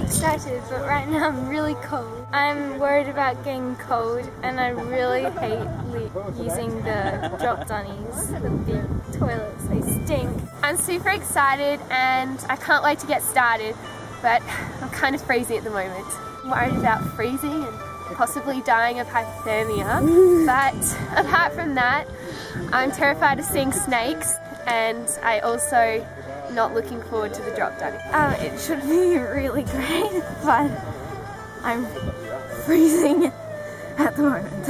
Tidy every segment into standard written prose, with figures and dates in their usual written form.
excited, but right now I'm really cold. I'm worried about getting cold, and I really hate using the drop dunnies, the big toilets. They stink. I'm super excited and I can't wait to get started, but I'm kind of freezing at the moment. I'm worried about freezing and possibly dying of hypothermia, but apart from that, I'm terrified of seeing snakes, and I also not looking forward to the drop dunny. It should be really great, but I'm freezing at the moment.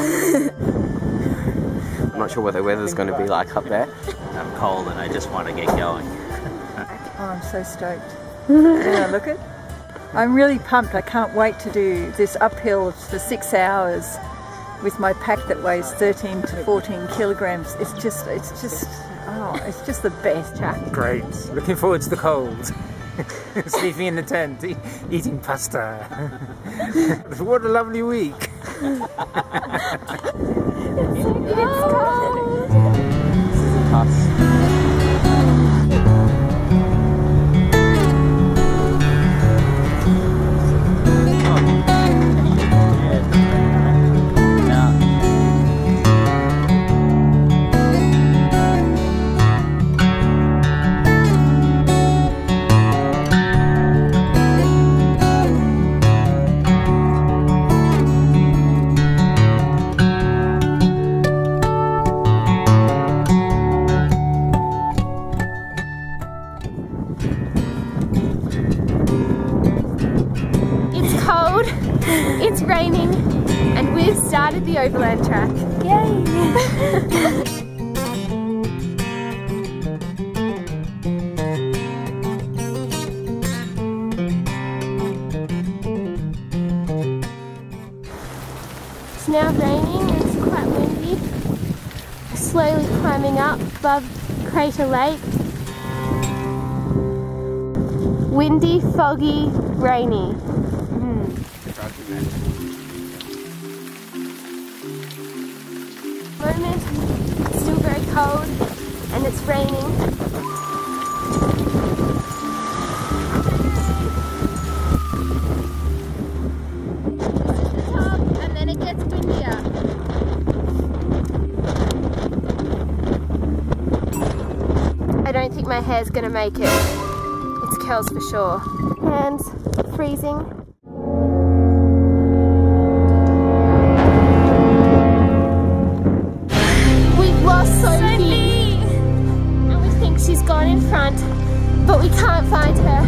I'm not sure what the weather's going to be like up there. I'm cold and I just want to get going. Oh, I'm so stoked. Can I look it? I'm really pumped. I can't wait to do this uphill for 6 hours with my pack that weighs 13 to 14 kilograms. It's just the best track. Great. Looking forward to the cold. Sleeping in the tent, eating pasta. What a lovely week. It's cold. It's raining and we've started the overland track. Yay! It's now raining and it's quite windy. Slowly climbing up above Crater Lake. Windy, foggy, rainy. Moment, it's still very cold and it's raining. And then it gets windier. I don't think my hair's gonna make it. It's curls for sure. Hands freezing. She's gone in front, but we can't find her.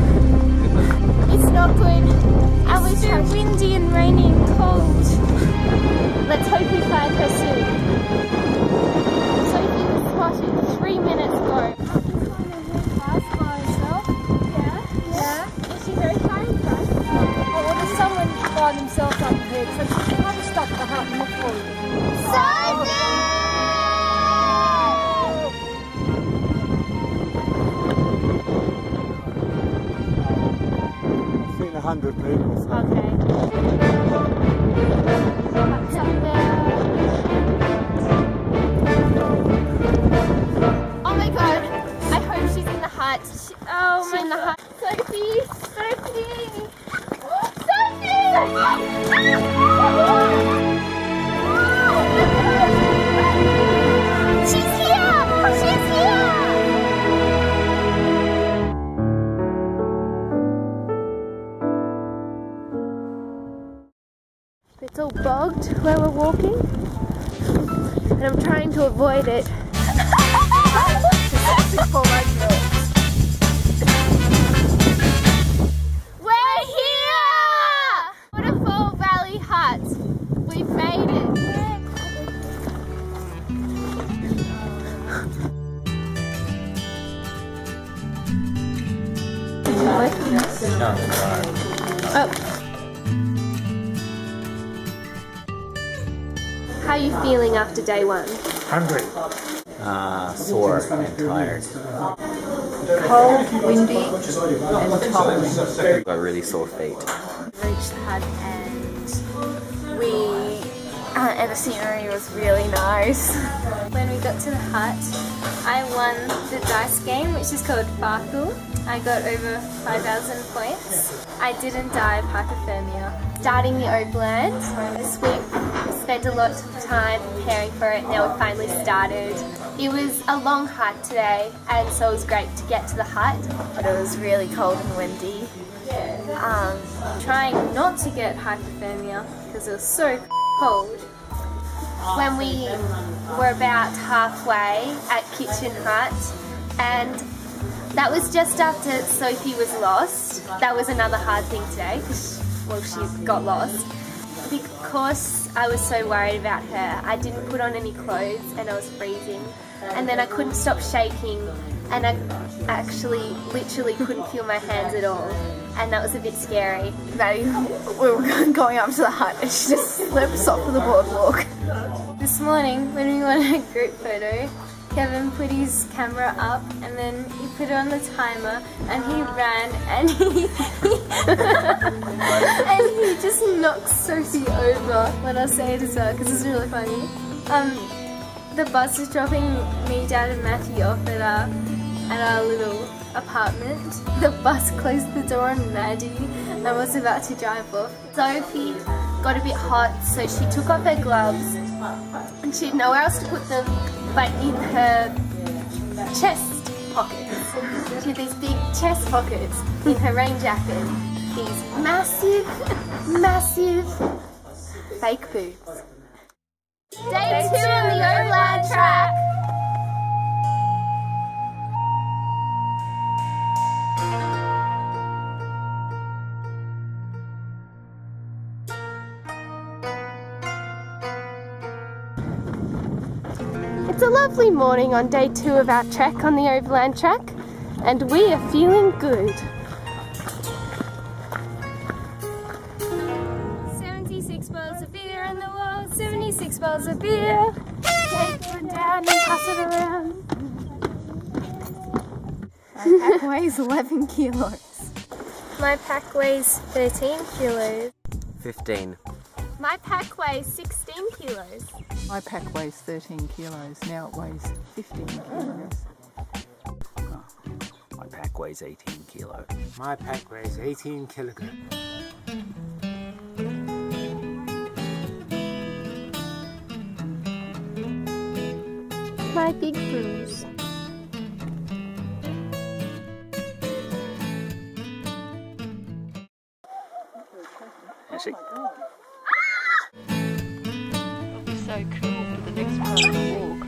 It's not good. And it's so windy and rainy and cold. Let's hope we find her soon. Sophie was spotted 3 minutes ago. Yeah. Is she very far in front? Or does someone find themselves up here? So she's trying to stop the hut and look for you. Sophie! I've seen 100 people. So. Okay. Oh my god, I hope she's in the hut. She's in the hut. Sophie! Sophie! She's here! She's here! It's all bogged where we're walking, and I'm trying to avoid it. We're here! Waterfall Valley Hut. We've made it. Oh. How are you feeling after day one? Hungry. Sore and tired. Cold, windy, and tired. Got really sore feet. Reached the hut and the scenery was really nice. When we got to the hut, I won the dice game, which is called Farkle. I got over 5,000 points. I didn't die of hypothermia. Starting the Overland, we spent a lot of time preparing for it. Now we finally started. It was a long hike today, and so it was great to get to the hut, but it was really cold and windy. Trying not to get hypothermia because it was so cold. When we were about halfway at Kitchen Hut, and that was just after Sophie was lost. That was another hard thing today because, well, she got lost. Because I was so worried about her, I didn't put on any clothes and I was freezing. And then I couldn't stop shaking, and I actually literally couldn't feel my hands at all. And that was a bit scary. Maddie, we were going up to the hut and she just slipped off of the boardwalk. This morning when we wanted a group photo, Kevin put his camera up and then he put it on the timer and he ran and he and he just knocked Sophie over when I say it as well because it's really funny. The bus is dropping me, Dad and Matthew off at our little apartment. The bus closed the door on Maddie and was about to drive off. Sophie got a bit hot, so she took off her gloves and she had nowhere else to put them but in her chest pockets. She had these big chest pockets in her rain jacket. These massive, massive fake boobs. Day 2 on the Overland track. It's a lovely morning on day 2 of our trek on the Overland track, and we are feeling good. 76 bottles of beer in the wall, 76 bottles of beer. Take one down and pass it around. My pack weighs 11 kilos. My pack weighs 13 kilos. 15. My pack weighs 16 kilos. My pack weighs 13 kilos, now it weighs 15 kilos. My pack weighs 18 kilos. My pack weighs 18 kilograms. My big bruise. Actually, So cool for the next part of the walk.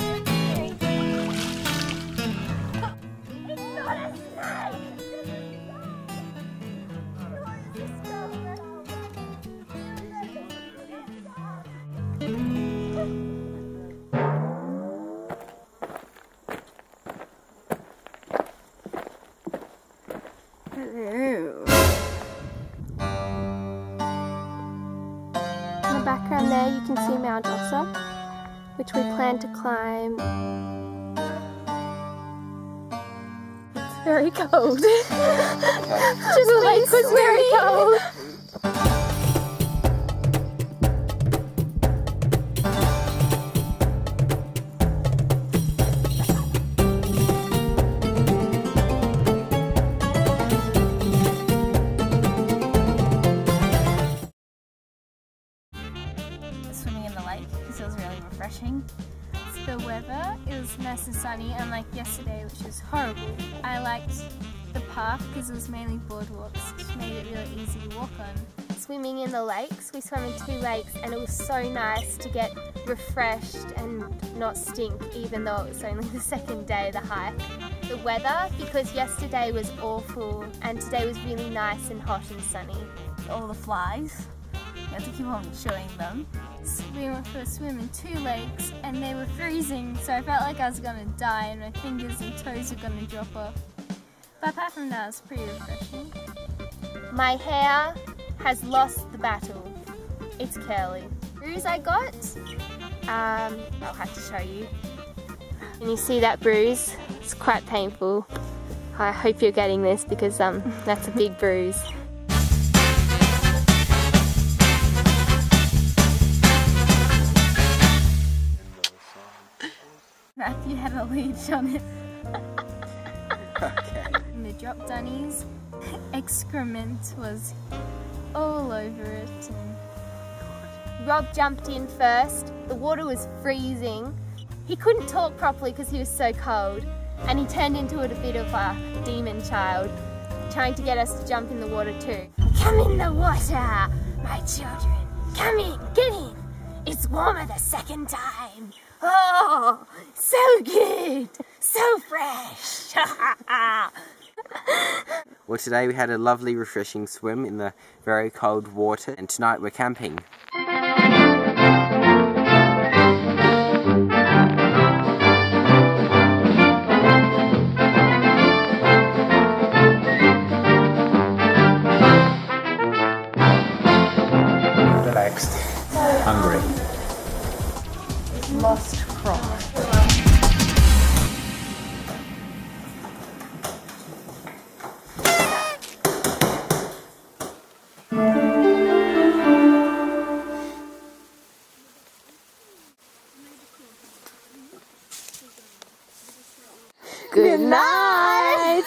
Hello. In the background there you can see Mount Ossa, which we plan to climb. It's very cold. The lake was very cold. Swimming in the lake because it was really refreshing. The weather, it was nice and sunny, unlike yesterday which was horrible. I liked the path because it was mainly boardwalks, which made it really easy to walk on. Swimming in the lakes, we swam in 2 lakes and it was so nice to get refreshed and not stink even though it was only the 2nd day of the hike. The weather, because yesterday was awful and today was really nice and hot and sunny. All the flies. You have to keep on showing them. We went for a swim in 2 lakes and they were freezing, so I felt like I was gonna die and my fingers and toes were gonna drop off. But apart from that, it was pretty refreshing. My hair has lost the battle. It's curly. Bruise I got, I'll have to show you. And you see that bruise? It's quite painful. I hope you're getting this because that's a big bruise. Matthew had a leash on it. okay. the drop dunnies. Excrement was all over it. Rob jumped in first. The water was freezing. He couldn't talk properly because he was so cold, and he turned into a bit of a demon child, trying to get us to jump in the water too. Come in the water, my children. Come in, get in. It's warmer the second time. Oh, so good, so fresh. Well, today we had a lovely refreshing swim in the very cold water, and tonight we're camping. Relaxed. Hungry. Lost cry. Good night.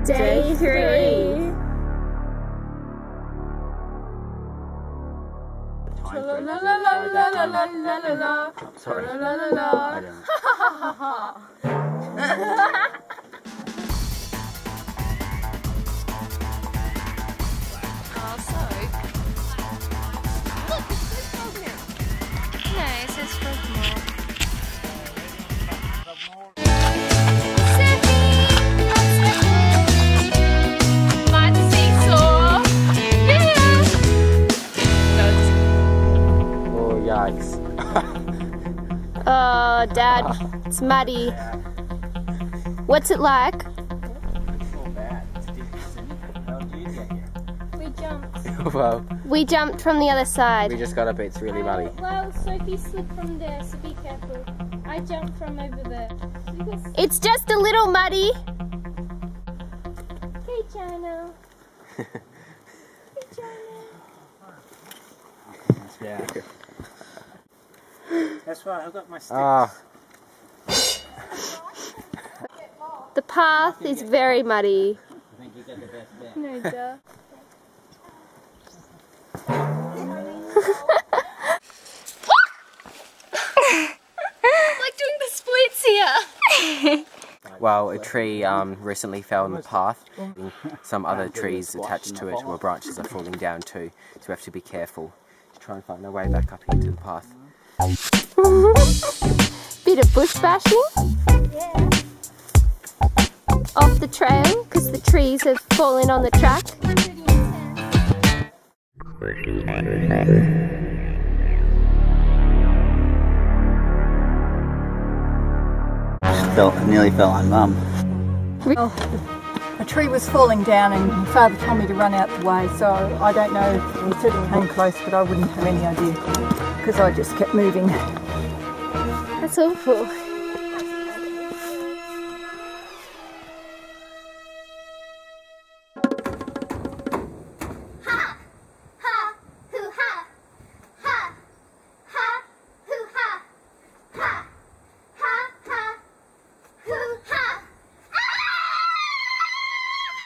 Day 3. Sorry. Oh, Dad, it's muddy. What's it like? We jumped. Well, We jumped from the other side. we just got up, it's really muddy. Well, Sophie slipped from there, so be careful. I jumped from over there. It's just a little muddy. Hey, Jana. Hey, Jana. Yeah. That's right, I've got my sticks. Ah, The path is very muddy. I think you get the best bet. No, duh. Like doing the splits here. Well, a tree recently fell in the path. Some other trees attached to it, or branches are falling down too, so we have to be careful to try and find our way back up into the path. Bit of bush bashing. Yeah. Off the trail because the trees have fallen on the track. Nearly fell on Mum. Oh, a tree was falling down and Father told me to run out the way, so I don't know if he said it came close, but I wouldn't have any idea because I just kept moving. That's awful.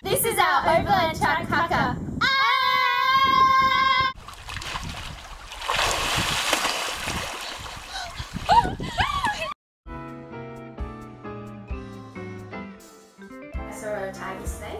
This is our Overland Track Haka. I saw a tiger snake.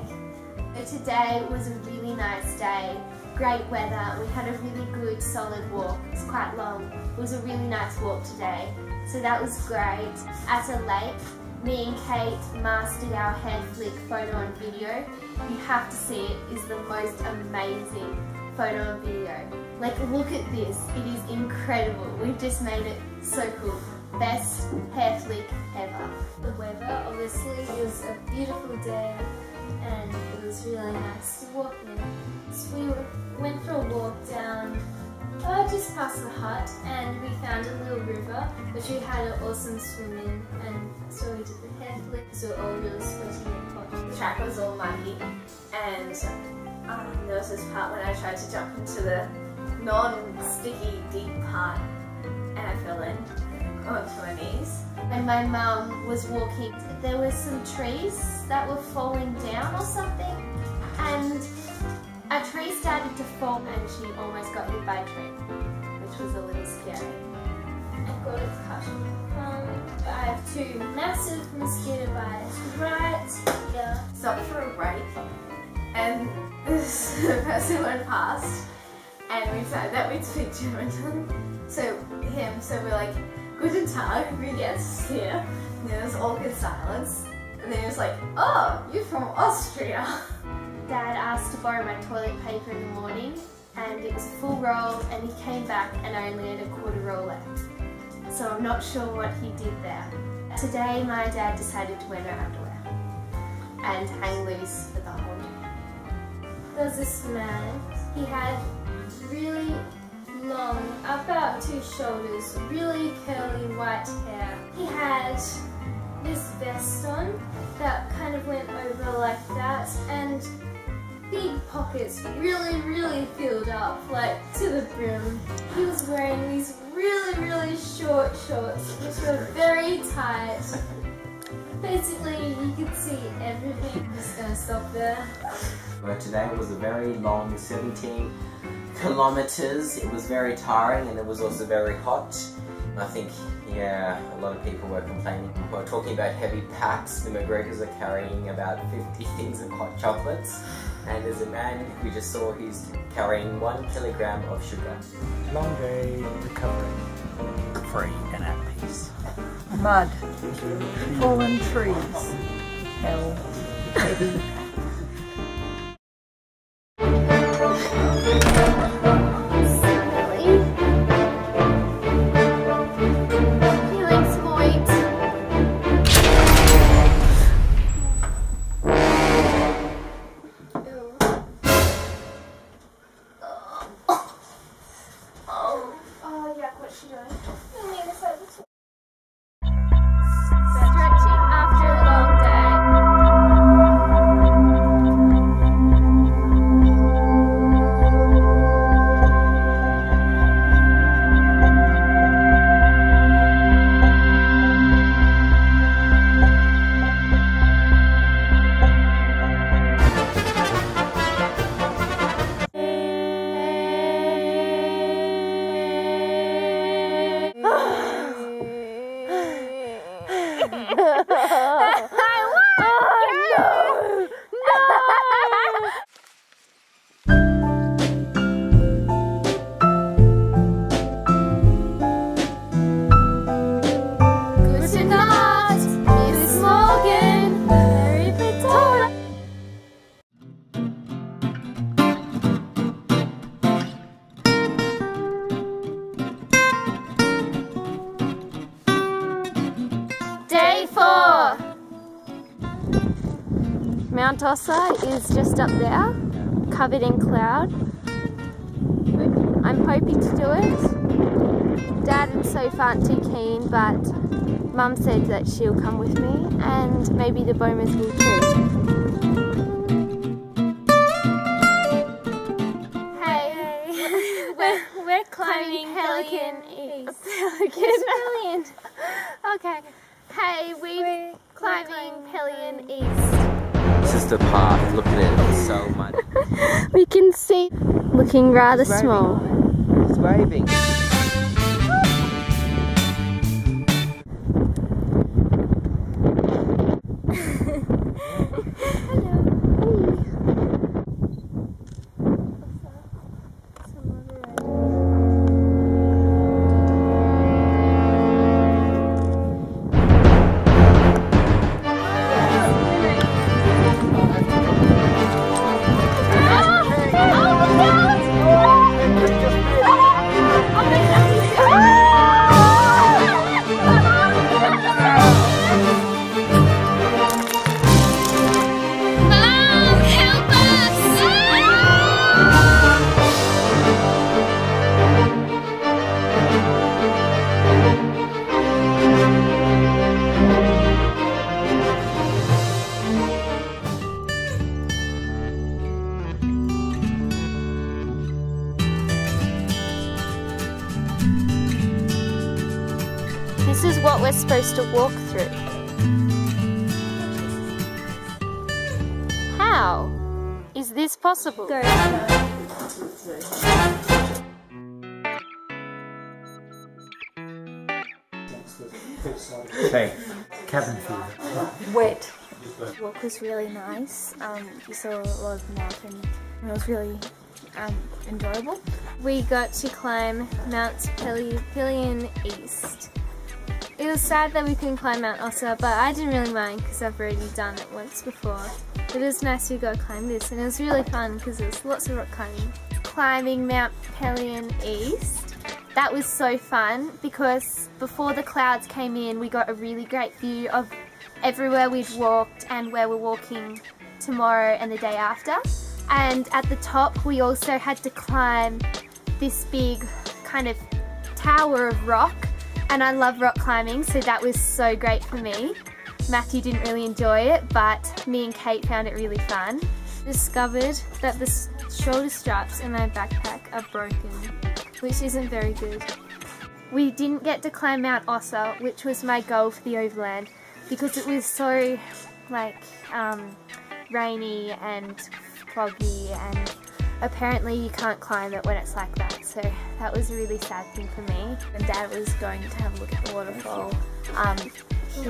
But today was a really nice day. Great weather. We had a really good solid walk. It's quite long. It was a really nice walk today. So that was great. At a lake, me and Kate mastered our head flick photo and video. You have to see it. It's the most amazing photo and video. Like, look at this. It is incredible. We've just made it so cool. Best hair flick ever. The weather, obviously, it was a beautiful day and it was really nice to walk in. So we went for a walk down just past the hut, and we found a little river which we had an awesome swim in, and so we did the hair flip, so we were all really sweaty and hot. The track was all muddy, and there was this part when I tried to jump into the non-sticky deep part, and I fell in and got onto my knees. And my mum was walking, there were some trees that were falling down or something, and a tree started to fall and she almost got hit by a tree, which was a little scary. I've got a cut. I have 2 massive mosquito bites right here. Stopped for a break, and this person went past, and we decided that we'd speak German. So we're like, Guten Tag, wie geht's hier? And there was awkward silence, and then he was like, oh, you're from Austria. Dad asked to borrow my toilet paper in the morning, and it was a full roll, and he came back and I only had a quarter roll left. So I'm not sure what he did there. Today my dad decided to wear no underwear and hang loose for the whole day. There was this man, he had really long, about 2 shoulders, really curly white hair. He had this vest on that kind of went over like that, and big pockets, really filled up, like to the brim. He was wearing these really short shorts, which were very tight. Basically, you could see everything. I'm just gonna stop there. Well, today was a very long 17 kilometers. It was very tiring, and it was also very hot. I think, yeah, a lot of people were complaining. We were talking about heavy packs. The McGregors are carrying about 50 things of hot chocolates. And there's a man we just saw who's carrying 1 kilogram of sugar. Long day, recovering, free and at peace. Mud, fallen trees, hell, heavy. Day 4! Mount Ossa is just up there, covered in cloud. I'm hoping to do it. Dad and Soph aren't too keen, but Mum said that she'll come with me, and maybe the Bomas will too. Hey, we're climbing Pelican East. Pelican. Okay. Hey, we're climbing Pelican East. This is the path. Look at it. It's so much. We can see, looking rather small. It's waving. Oh This is what we're supposed to walk through. How is this possible? Go. Okay, cabin fever. Wet. The walk was really nice. We saw a lot of mountains and it was really enjoyable. We got to climb Mount Pelion East. It was sad that we couldn't climb Mount Ossa, but I didn't really mind because I've already done it once before. But it was nice to go climb this, and it was really fun because there was lots of rock climbing. Climbing Mount Pelion East, that was so fun because before the clouds came in we got a really great view of everywhere we'd walked and where we're walking tomorrow and the day after. And at the top we also had to climb this big kind of tower of rock, and I love rock climbing, so that was so great for me. Matthew didn't really enjoy it, but me and Kate found it really fun. Discovered that the shoulder straps in my backpack are broken, which isn't very good. We didn't get to climb Mount Ossa, which was my goal for the Overland, because it was so rainy and foggy, and apparently you can't climb it when it's like that, so that was a really sad thing for me. When Dad was going to have a look at the waterfall, he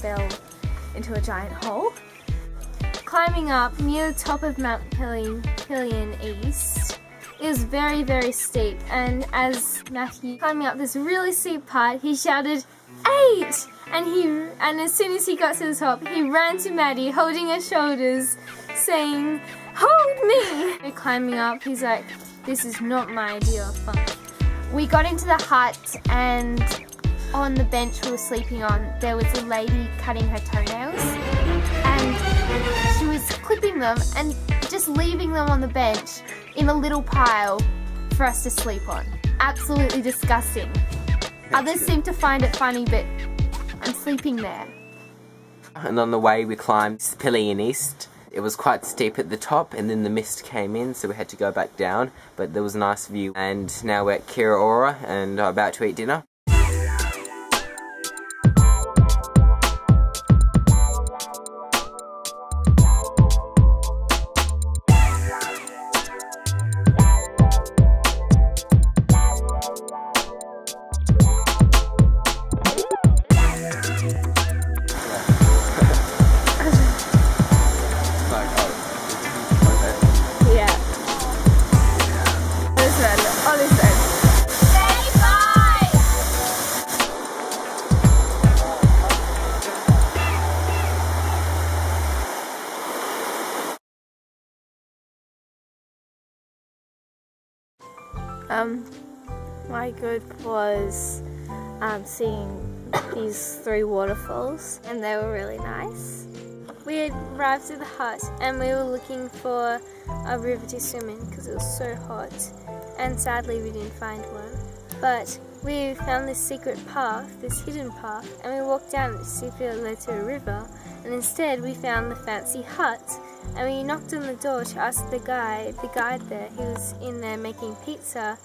fell into a giant hole. Climbing up near the top of Mount Pelion East, it was very, very steep, and as Matthew climbing up this really steep part, he shouted, "8!" And as soon as he got to the top, he ran to Maddie, holding her shoulders, saying, "Hold me!" And climbing up, he's like, "This is not my idea of fun." We got into the hut, and on the bench we were sleeping on, there was a lady cutting her toenails, and she was clipping them and just leaving them on the bench in a little pile for us to sleep on. Absolutely disgusting. Others seem to find it funny, but I'm sleeping there. And on the way we climbed Pelion East. It was quite steep at the top, and then the mist came in, so we had to go back down, but there was a nice view. And now we're at Kira Ora and are about to eat dinner. My good was seeing these 3 waterfalls, and they were really nice. We had arrived at the hut and we were looking for a river to swim in because it was so hot, and sadly we didn't find one. But we found this secret path, this hidden path, and we walked down it to see if it led to a river, and instead we found the fancy hut. And we knocked on the door to ask the guide there. He was in there making pizza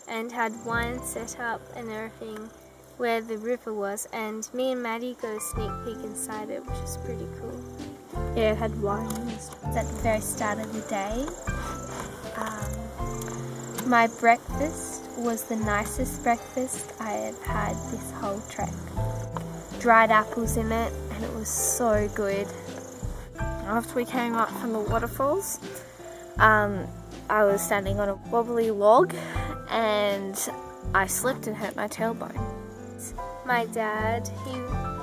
and had wine set up and everything where the river was, and me and Maddie got a sneak peek inside it, which was pretty cool. Yeah, it had wine. At the very start of the day, my breakfast was the nicest breakfast I have had this whole trek. Dried apples in it, and it was so good. After we came up from the waterfalls, I was standing on a wobbly log and I slipped and hurt my tailbone. My dad,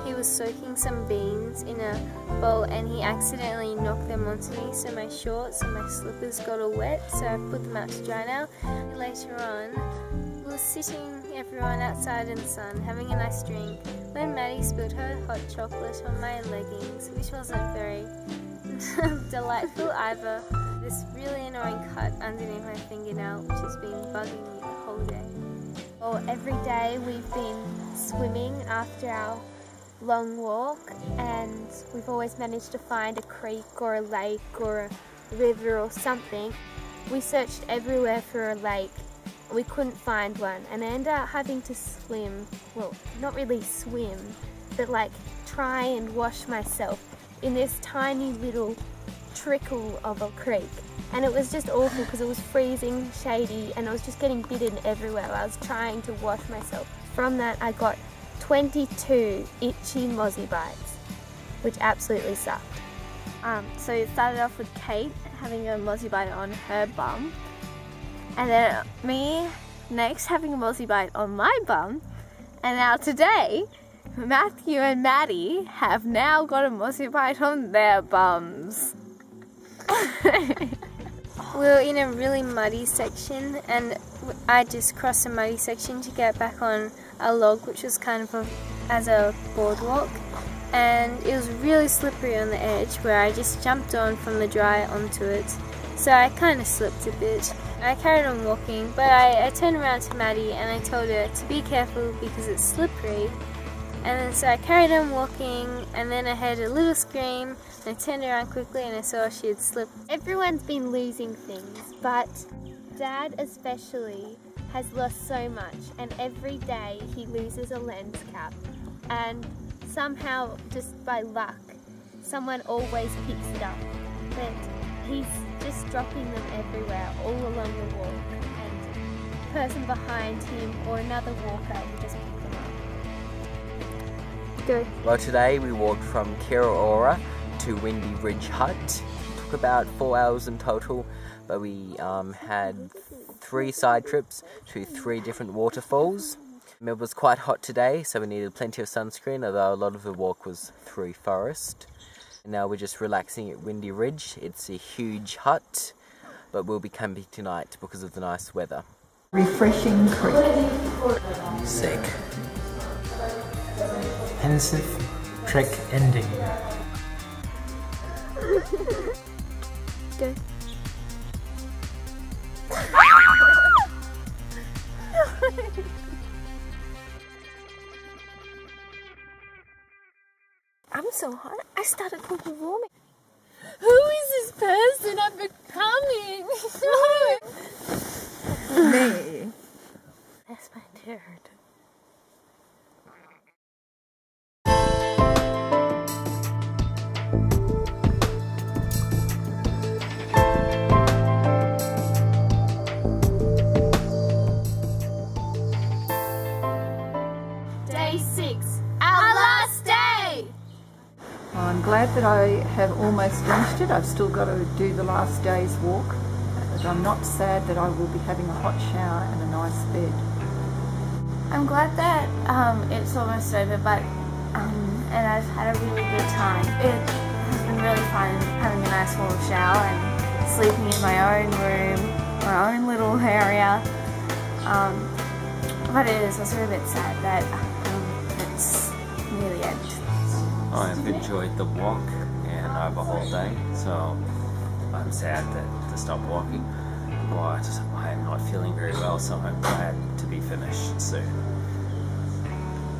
he was soaking some beans in a bowl and he accidentally knocked them onto me, so my shorts and my slippers got all wet, so I put them out to dry now. And later on, we were sitting everyone outside in the sun having a nice drink when Maddie spilled her hot chocolate on my leggings, which wasn't very delightful either. This really annoying cut underneath my fingernail, which has been bugging me the whole day. Well, every day we've been swimming after our long walk, and we've always managed to find a creek or a lake or a river or something. We searched everywhere for a lake we couldn't find one, and I ended up having to swim, well, not really swim, but like try and wash myself in this tiny little trickle of a creek. And it was just awful because it was freezing, shady, and I was just getting bitten everywhere. I was trying to wash myself. From that I got 22 itchy mozzie bites, which absolutely sucked. So it started off with Kate having a mozzie bite on her bum, and then me next having a mozzie bite on my bum, and now today Matthew and Maddie have now got a mozzie bite on their bums. We were in a really muddy section, and I just crossed a muddy section to get back on a log, which was kind of as a boardwalk, and it was really slippery on the edge where I just jumped on from the dry onto it, so I kind of slipped a bit. I carried on walking, but I turned around to Maddie and I told her to be careful because it's slippery. And then so I carried on walking, and then I heard a little scream, and I turned around quickly and I saw she had slipped. Everyone's been losing things, but Dad especially has lost so much, and every day he loses a lens cap, and somehow, just by luck, someone always picks it up. But he's just dropping them everywhere, all along the walk, and the person behind him or another walker will just pick them up. Go. Well, today we walked from Kiraora to Windy Ridge Hut. It took about 4 hours in total, but we had 3 side trips to 3 different waterfalls. It was quite hot today, so we needed plenty of sunscreen, although a lot of the walk was through forest. And now we're just relaxing at Windy Ridge. It's a huge hut, but we'll be camping tonight because of the nice weather. Refreshing creek. Sick. Pensive trek ending. Go. I'm so hot. I started global warming. Who is this person I'm becoming? Me. That's my turd. Day 6, our last day! I'm glad that I have almost finished it. I've still got to do the last day's walk, but I'm not sad that I will be having a hot shower and a nice bed. I'm glad that it's almost over, but and I've had a really good time. It has been really fun having a nice warm shower and sleeping in my own room, my own little area. But it is also a bit sad that it's nearly end. I've enjoyed the walk and over the whole day, so I'm sad to stop walking. But I'm not feeling very well, so I'm glad to be finished soon.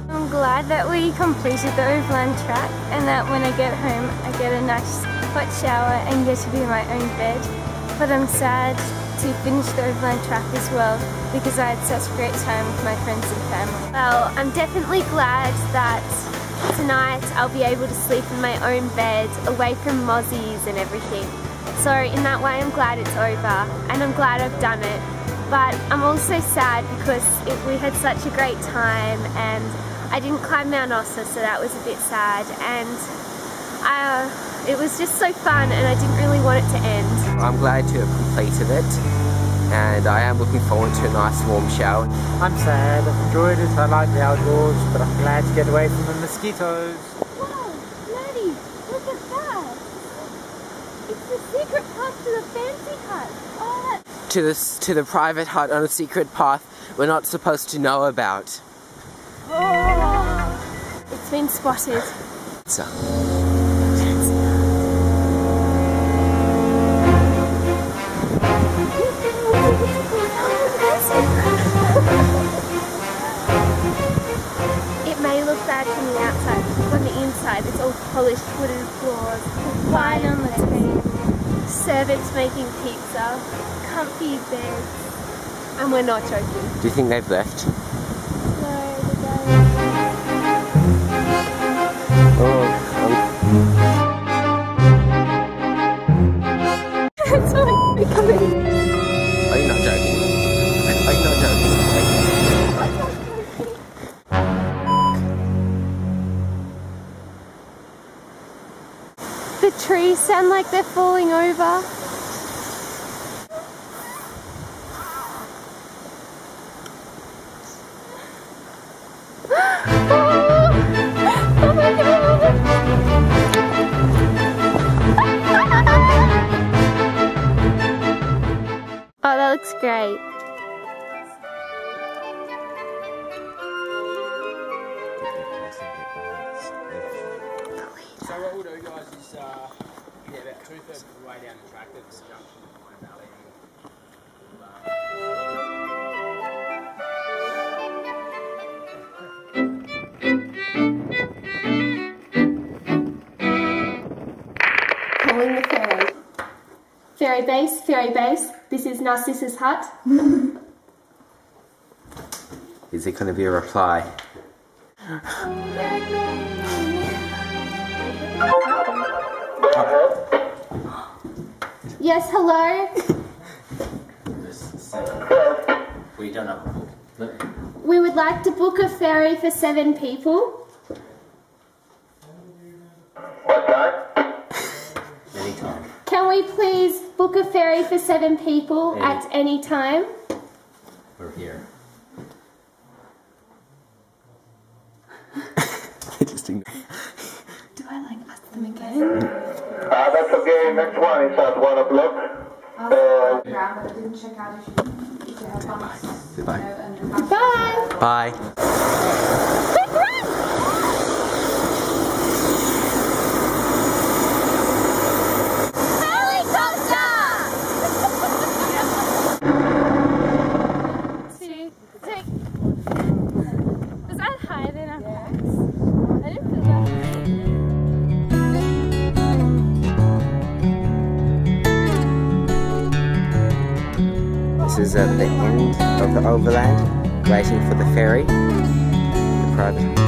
I'm glad that we completed the Overland track, and that when I get home I get a nice hot shower and get to be in my own bed. But I'm sad to finish the Overland track as well, because I had such a great time with my friends and family. Well, I'm definitely glad that tonight I'll be able to sleep in my own bed, away from mozzies and everything. So in that way I'm glad it's over, and I'm glad I've done it. But I'm also sad because we had such a great time, and I didn't climb Mount Ossa, so that was a bit sad. And it was just so fun, and I didn't really want it to end. I'm glad to have completed it, and I am looking forward to a nice warm shower. I'm sad, I've enjoyed it, I like the outdoors, but I'm glad to get away from the mosquitoes. Wow, Maddie, look at that! It's the secret path to the fancy hut. Oh, To the private hut on a secret path we're not supposed to know about. oh. It's been spotted. So. It may look bad from the outside, but from the inside it's all polished wooden floors, wine on the table, servants making pizza, comfy beds, And we're not joking. Do you think they've left? It's all becoming. Are you not joking? Are you not joking? The trees sound like they're falling over. Oh my god! Oh, that looks great. So what we'll do, guys, is about 2/3 of the way down the track, there's a junction in Pine Valley. Calling the ferry. Ferry base, this is Narcissus Hut. Is it going to be a reply? Yes, hello? We don't have a book. We would like to book a ferry for 7 people. Anytime. Can we please book a ferry for 7 people at any time? We're here. Do I like ask them again? That's okay. Next one is at 1 o'clock. But I didn't check out if you have bumps. Goodbye. Bye! Bye. Was that higher than our backs? I didn't feel that. This is at the end of the Overland, waiting for the ferry, the private